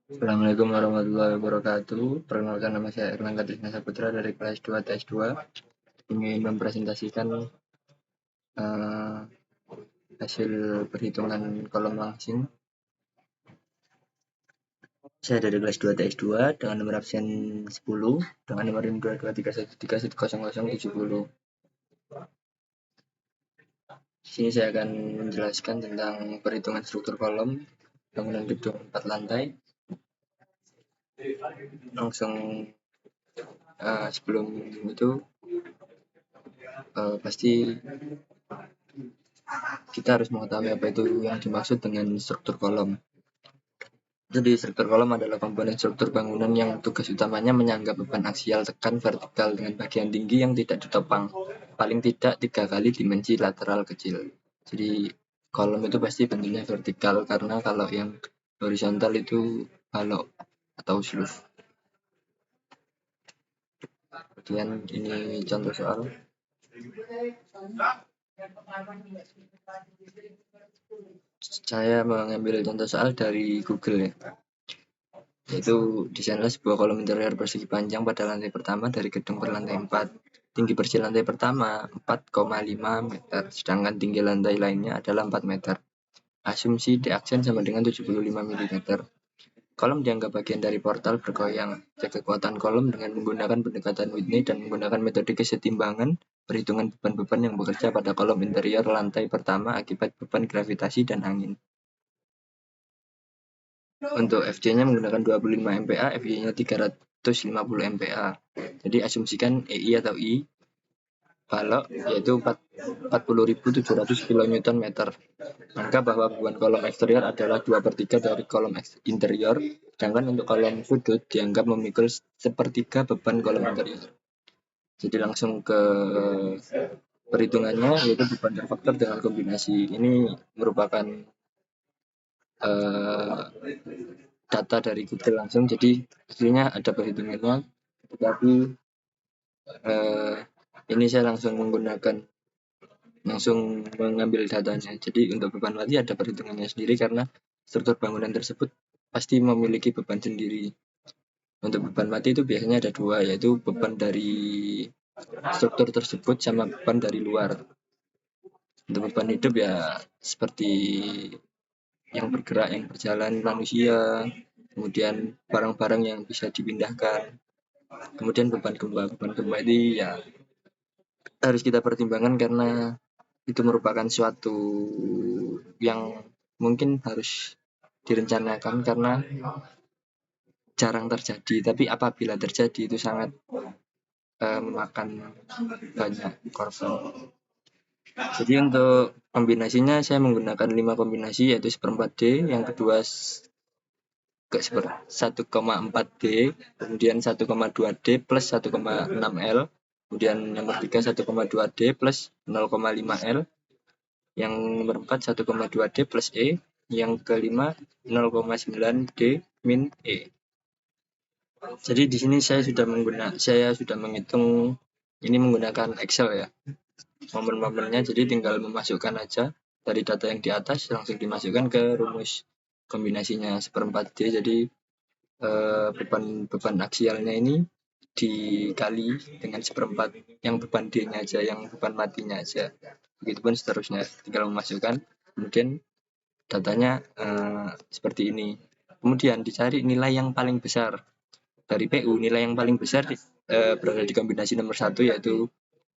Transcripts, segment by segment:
Assalamualaikum warahmatullahi wabarakatuh. Perkenalkan, nama saya Erlangga Trisna Saputra dari kelas 2 TS2. Ingin mempresentasikan hasil perhitungan kolom langsing. Saya dari kelas 2 TS2 dengan nomor absen 10 dengan nomor NIM 2231310070. Di sini saya akan menjelaskan tentang perhitungan struktur kolom bangunan gedung 4 lantai. Langsung sebelum itu pasti kita harus mengetahui apa itu yang dimaksud dengan struktur kolom. Jadi struktur kolom adalah komponen struktur bangunan yang tugas utamanya menyangga beban aksial tekan vertikal dengan bagian tinggi yang tidak ditopang, paling tidak 3 kali dimensi lateral kecil. Jadi kolom itu pasti bentuknya vertikal, karena kalau yang horizontal itu balok atau sluf. Kemudian ini contoh soal. Saya mengambil contoh soal dari Google ya. Yaitu desainlah sebuah kolom interior persegi panjang pada lantai pertama dari gedung berlantai 4. Tinggi bersih lantai pertama 4,5 meter, sedangkan tinggi lantai lainnya adalah 4 meter. Asumsi D aksen sama dengan 75 mm. Kolom dianggap bagian dari portal bergoyang. Cek kekuatan kolom dengan menggunakan pendekatan Whitney dan menggunakan metode kesetimbangan perhitungan beban-beban yang bekerja pada kolom interior lantai pertama akibat beban gravitasi dan angin. Untuk FJ-nya menggunakan 25 MPa, FY-nya 350 MPa. Jadi asumsikan EI atau I balok yaitu 40.700 kN meter. Maka bahwa beban kolom eksterior adalah 2/3 dari kolom interior, sedangkan untuk kolom sudut dianggap memikul sepertiga beban kolom interior. Jadi langsung ke perhitungannya, yaitu beban per faktor dengan kombinasi. Ini merupakan data dari Google langsung, jadi hasilnya ada perhitungannya, tetapi ini saya langsung mengambil datanya. Jadi untuk beban mati ada perhitungannya sendiri, karena struktur bangunan tersebut pasti memiliki beban sendiri. Untuk beban mati itu biasanya ada dua, yaitu beban dari struktur tersebut sama beban dari luar. Untuk beban hidup ya seperti yang bergerak, yang berjalan, manusia, kemudian barang-barang yang bisa dipindahkan. Kemudian beban gempa ini ya harus kita pertimbangkan, karena itu merupakan suatu yang mungkin harus direncanakan karena jarang terjadi, tapi apabila terjadi itu sangat memakan banyak korban. Jadi untuk kombinasinya saya menggunakan 5 kombinasi, yaitu 1/4 D, yang kedua 1,4 D, kemudian 1,2 D plus 1,6 L, kemudian nomor 3 1,2 D plus 0,5 L, yang nomor 4 1,2 D plus E, yang kelima 0,9 D min E. Jadi di sini saya sudah menghitung ini menggunakan Excel ya, momen-momennya. Jadi tinggal memasukkan aja dari data yang di atas, langsung dimasukkan ke rumus kombinasinya 1/4 D. Jadi beban aksialnya ini dikali dengan 1/4 yang beban D-nya aja, yang beban matinya aja. Begitupun seterusnya, tinggal memasukkan, kemudian datanya seperti ini. Kemudian dicari nilai yang paling besar dari PU. Nilai yang paling besar berada di kombinasi nomor 1, yaitu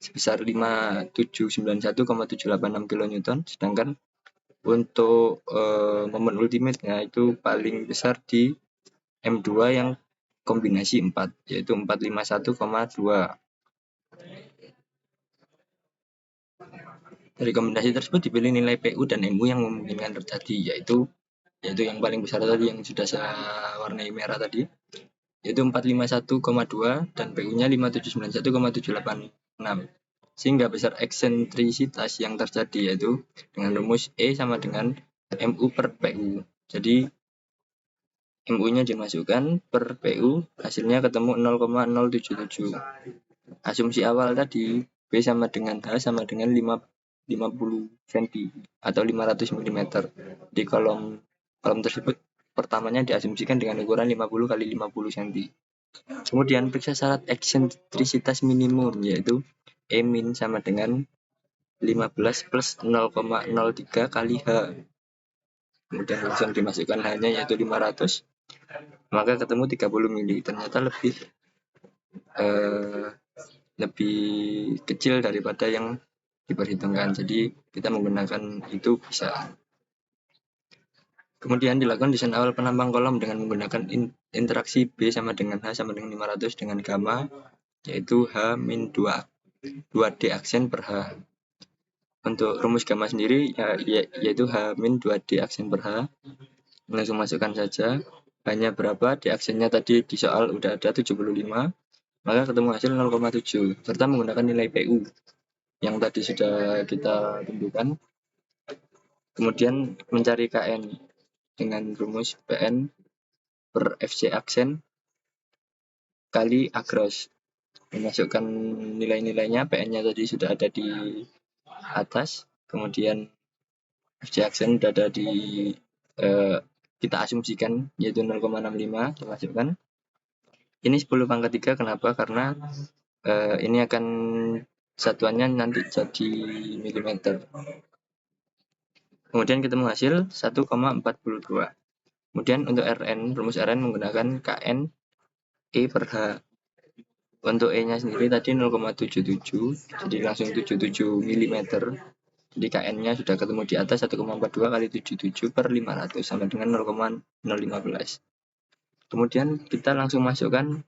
sebesar 5791,786 kN, sedangkan untuk momen ultimate-nya itu paling besar di M2 yang kombinasi 4, yaitu 451,2. Dari kombinasi tersebut dipilih nilai PU dan MU yang memungkinkan terjadi, yaitu yang paling besar tadi yang sudah saya warnai merah tadi, yaitu 451,2 dan PU-nya 5791,786. Sehingga besar eksentrisitas yang terjadi yaitu dengan rumus E sama dengan MU per PU. Jadi MU-nya dimasukkan per PU, hasilnya ketemu 0,077. Asumsi awal tadi B sama dengan H sama dengan 50 cm atau 500 mm. Di kolom tersebut pertamanya diasumsikan dengan ukuran 50 x 50 cm. Kemudian periksa syarat eksentrisitas minimum, yaitu E min sama dengan 15 plus 0,03 kali H. Kemudian langsung dimasukkan H-nya yaitu 500, maka ketemu 30 mili. Ternyata lebih kecil daripada yang diperhitungkan, jadi kita menggunakan itu bisa. Kemudian dilakukan desain awal penambang kolom dengan menggunakan interaksi B sama dengan H sama dengan 500 dengan gamma, yaitu H min 2D aksen per H. Untuk rumus gamma sendiri yaitu H min 2D aksen per H. Langsung masukkan saja hanya berapa, di aksennya tadi di soal udah ada 75, maka ketemu hasil 0,7 serta menggunakan nilai PU yang tadi sudah kita tentukan. Kemudian mencari KN dengan rumus PN per FC aksen kali across. Memasukkan nilai-nilainya, PN-nya tadi sudah ada di atas, kemudian FC aksen sudah ada di kita asumsikan yaitu 0,65 dimasukkan. Ini 10 pangkat 3, kenapa? Karena ini akan satuannya nanti jadi milimeter. Kemudian ketemu hasil 1,42. Kemudian untuk Rn, rumus Rn menggunakan Kn E per H. Untuk E-nya sendiri tadi 0,77, jadi langsung 77 mm. Jadi Kn-nya sudah ketemu di atas 1,42 kali 77 per 500 sama dengan 0,015. Kemudian kita langsung masukkan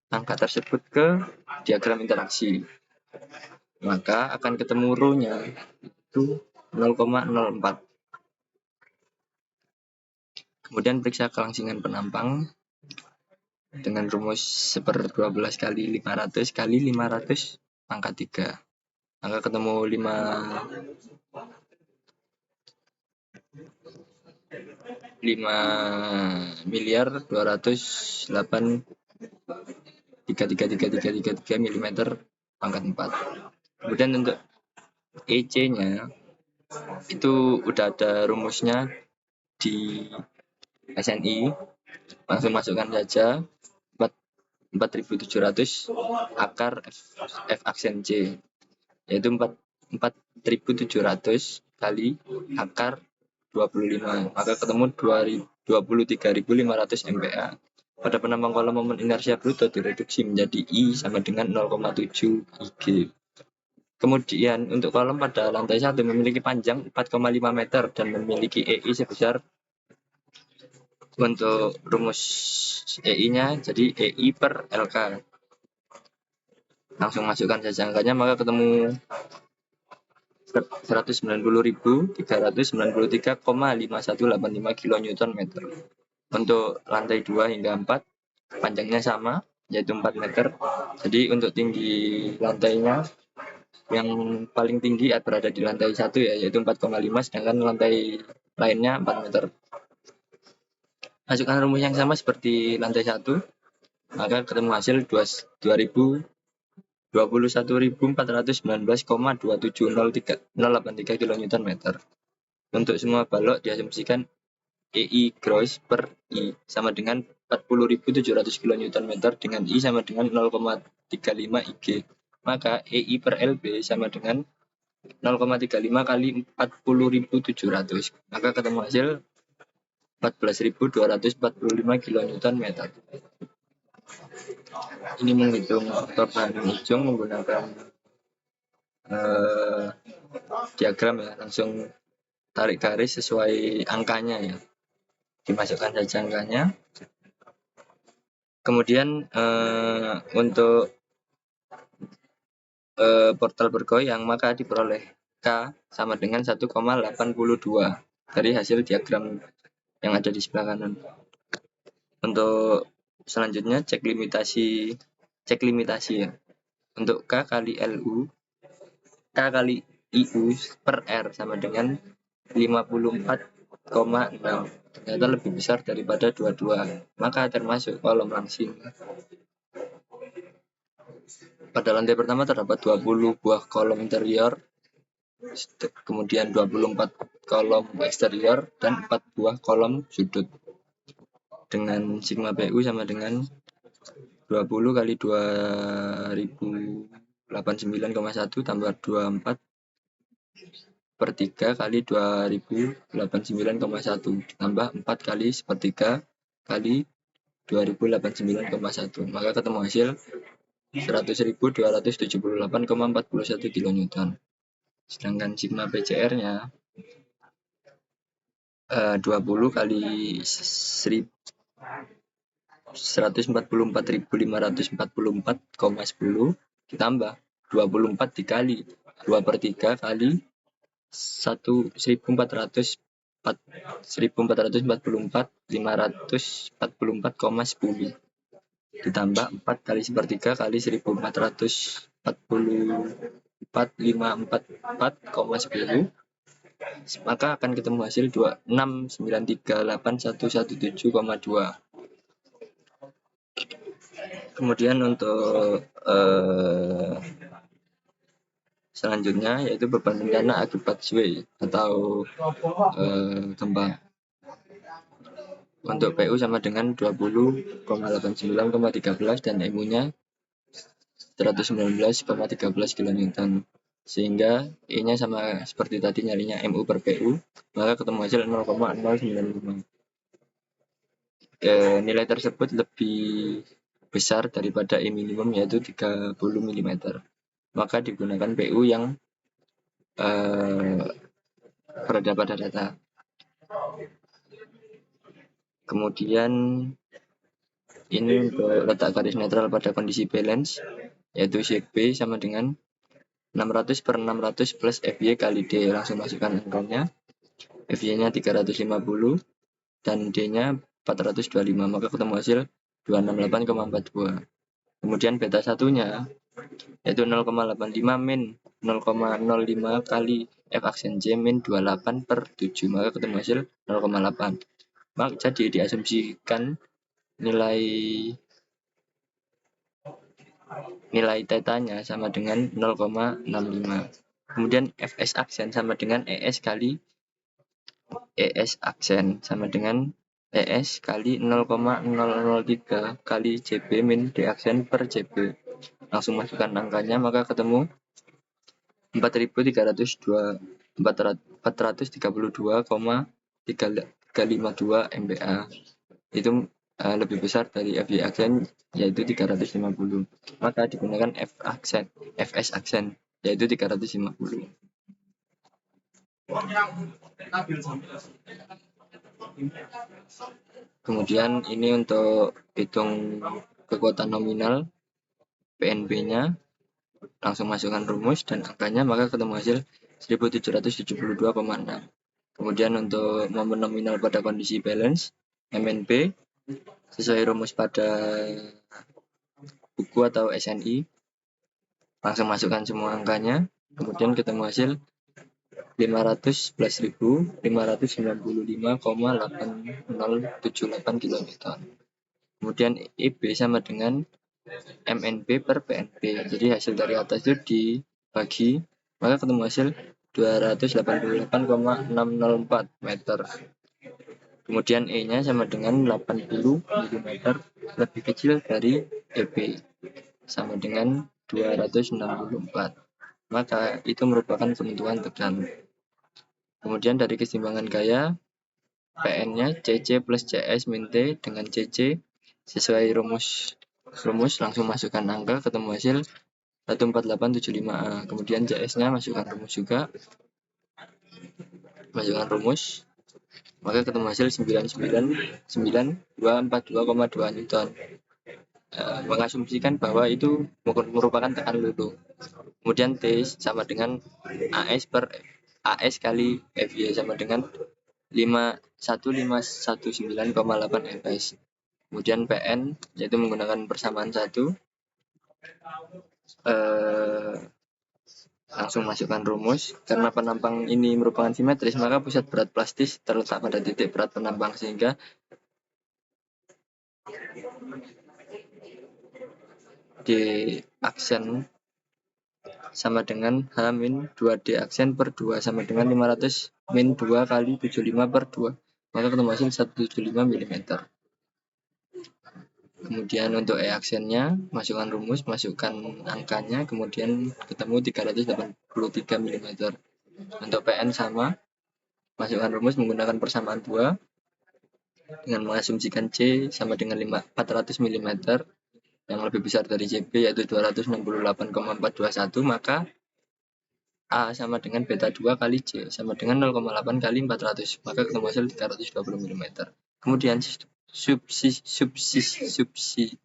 angka tersebut ke diagram interaksi. Maka akan ketemu rho-nya itu 0,04. Kemudian periksa kelangsingan penampang dengan rumus 1/12 kali 500 kali 500 pangkat 3. Maka ketemu 5.208.33333 mm pangkat 4. Kemudian untuk EC-nya itu udah ada rumusnya di SNI, langsung masukkan saja 4700 akar F aksen C, yaitu 4700 kali akar 25, maka ketemu 23.500 MPa. Pada penambang kolom momen inersia bruto direduksi menjadi I sama dengan 0,7 Ig. Kemudian untuk kolom pada lantai 1 memiliki panjang 4,5 meter dan memiliki EI sebesar, untuk rumus EI-nya jadi EI per LK. Langsung masukkan saja angkanya, maka ketemu 190.393,5185 kN. Untuk lantai 2 hingga 4 panjangnya sama yaitu 4 meter. Jadi untuk tinggi lantainya yang paling tinggi berada di lantai 1 ya, yaitu 4,5, sedangkan lantai lainnya 4 meter. Masukkan rumus yang sama seperti lantai 1, maka ketemu hasil 21.419,27083 kN. Untuk semua balok diasumsikan EI gross per I sama dengan 40.700 kN dengan I sama dengan 0,35 Ig. Maka EI per LB sama dengan 0,35 kali 40.700. Maka ketemu hasil 14.245 kN. Ini menghitung faktor bahan ujung menggunakan diagram ya, langsung tarik garis sesuai angkanya ya, dimasukkan saja angkanya. Kemudian untuk portal bergoyang maka diperoleh K sama dengan 1,82 dari hasil diagram yang ada di sebelah kanan. Untuk selanjutnya cek limitasi ya. Untuk K kali LU, K kali IU per R sama dengan 54,6. Ternyata lebih besar daripada 22, maka termasuk kolom langsing. Pada lantai pertama terdapat 20 buah kolom interior, kemudian 24 kolom eksterior dan 4 buah kolom sudut. dengan sigma PU sama dengan 20 kali 2089,1 tambah 24 per 3 kali 2089,1 tambah 4 kali sepertiga kali 2089,1, maka ketemu hasil 100.278,41 kN. Sedangkan sigma PCR-nya 20 kali 144.544,10 ditambah 24 dikali 2 per 3 kali 1444,10 ditambah 4 kali sepertiga kali 1444,544,10, maka akan ketemu hasil 26938,117,2. Kemudian untuk selanjutnya yaitu beban bencana akibat sway atau gempa. Untuk PU sama dengan 20,89,13 dan MU-nya 119,13 kN. Sehingga E-nya sama seperti tadi nyarinya MU per PU, maka ketemu hasil 0,095. Nilai tersebut lebih besar daripada E minimum yaitu 30 mm. Maka digunakan PU yang berada pada data. Kemudian ini untuk letak garis netral pada kondisi balance, yaitu ZB sama dengan 600 per 600 plus FY kali D. Langsung masukkan angkanya. FY-nya 350 dan D-nya 425, maka ketemu hasil 268,42. Kemudian beta satunya yaitu 0,85 min 0,05 kali F aksen J min 28 per 7, maka ketemu hasil 0,8. Maka jadi diasumsikan nilai tetanya sama dengan 0,65. Kemudian Fs aksen sama dengan ES kali ES aksen sama dengan ES kali 0,003 kali JB min D aksen per JB. Langsung masukkan angkanya, maka ketemu 432,352 MPa. Itu lebih besar dari FY aksen yaitu 350. Maka digunakan Fs aksen yaitu 350. Kemudian ini untuk hitung kekuatan nominal PNP-nya, langsung masukkan rumus dan angkanya, maka ketemu hasil 1772,6. Kemudian untuk momen nominal pada kondisi balance MNP sesuai rumus pada buku atau SNI, langsung masukkan semua angkanya, kemudian ketemu hasil 511.595,8078 kN. Kemudian IB sama dengan MNP per PNP. Jadi hasil dari atas itu dibagi, maka ketemu hasil 288,604 meter. Kemudian E-nya sama dengan 80 mm lebih kecil dari EB, sama dengan 264. Maka itu merupakan penentuan tegan. Kemudian dari keseimbangan gaya, PN-nya CC plus CS min T dengan CC sesuai rumus langsung masukkan angka, ketemu hasil 14875A. Kemudian CS-nya masukkan rumus juga, maka ketemu hasil 999.242,2 Newton. Mengasumsikan bahwa itu merupakan tekan lulu. Kemudian T sama dengan AS kali FY sama dengan 11519,8 fps. Kemudian PN yaitu menggunakan persamaan 1, langsung masukkan rumus. Karena penampang ini merupakan simetris, maka pusat berat plastis terletak pada titik berat penampang, sehingga D aksen sama dengan H-2D aksen per 2 sama dengan 500 min 2 kali 75 per 2, maka ketemu hasil 175 mm. Kemudian untuk E aksennya, masukkan rumus, masukkan angkanya, kemudian ketemu 383 mm. Untuk PN sama, masukkan rumus menggunakan persamaan 2 dengan mengasumsikan C sama dengan 400 mm yang lebih besar dari CB yaitu 268,421, maka A sama dengan beta 2 kali C sama dengan 0,8 kali 400, maka ketemu hasil 320 mm. Kemudian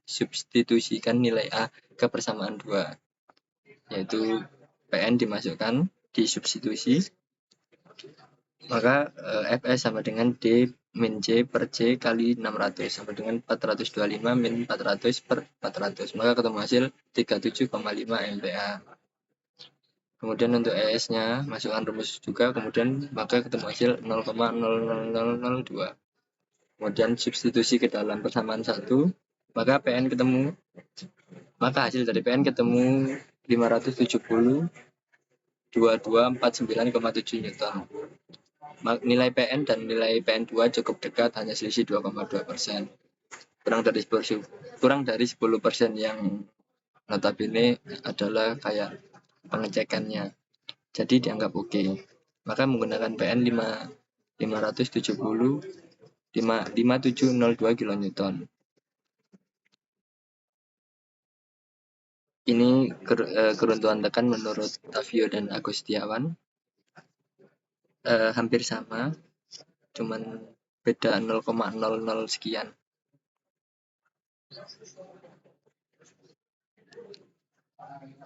substitusikan nilai A ke persamaan 2, yaitu PN dimasukkan, disubstitusi, maka Fs sama dengan D min C per C kali 600 sama dengan 425 min 400 per 400, maka ketemu hasil 37,5 MPa. Kemudian untuk ES-nya, masukkan rumus juga, kemudian maka ketemu hasil 0,00002. Kemudian substitusi ke dalam persamaan 1, maka PN ketemu, maka hasil dari PN ketemu 570 2249,7 Newton. Nilai PN dan nilai PN2 cukup dekat, hanya selisih 2,2%. Kurang dari 10% yang notabene adalah kayak pengecekannya, jadi dianggap oke. Maka menggunakan PN 570 5702 kN. Ini keruntuhan tekan menurut Tavio dan Agustiawan hampir sama, cuman beda 0,00 sekian.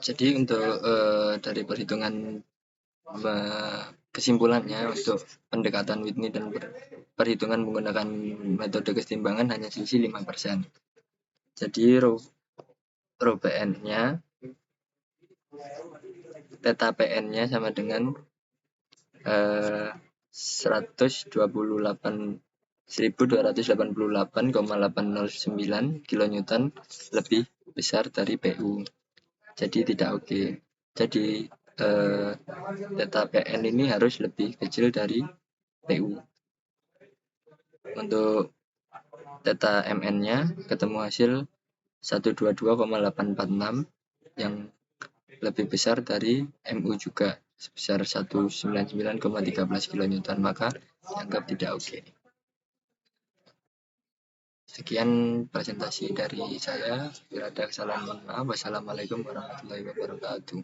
Jadi untuk dari perhitungan kesimpulannya, untuk pendekatan Whitney dan perhitungan menggunakan metode kesetimbangan hanya selisih 5%. Jadi rho PN-nya, theta PN-nya sama dengan 1288,809 kN lebih besar dari PU. Jadi tidak oke. Jadi theta PN ini harus lebih kecil dari PU. Untuk theta MN-nya ketemu hasil 122,846 yang lebih besar dari MU juga sebesar 199,13 kN, maka dianggap tidak oke. Sekian presentasi dari saya. Bila ada kesalahan mohon maaf. Wassalamualaikum warahmatullahi wabarakatuh.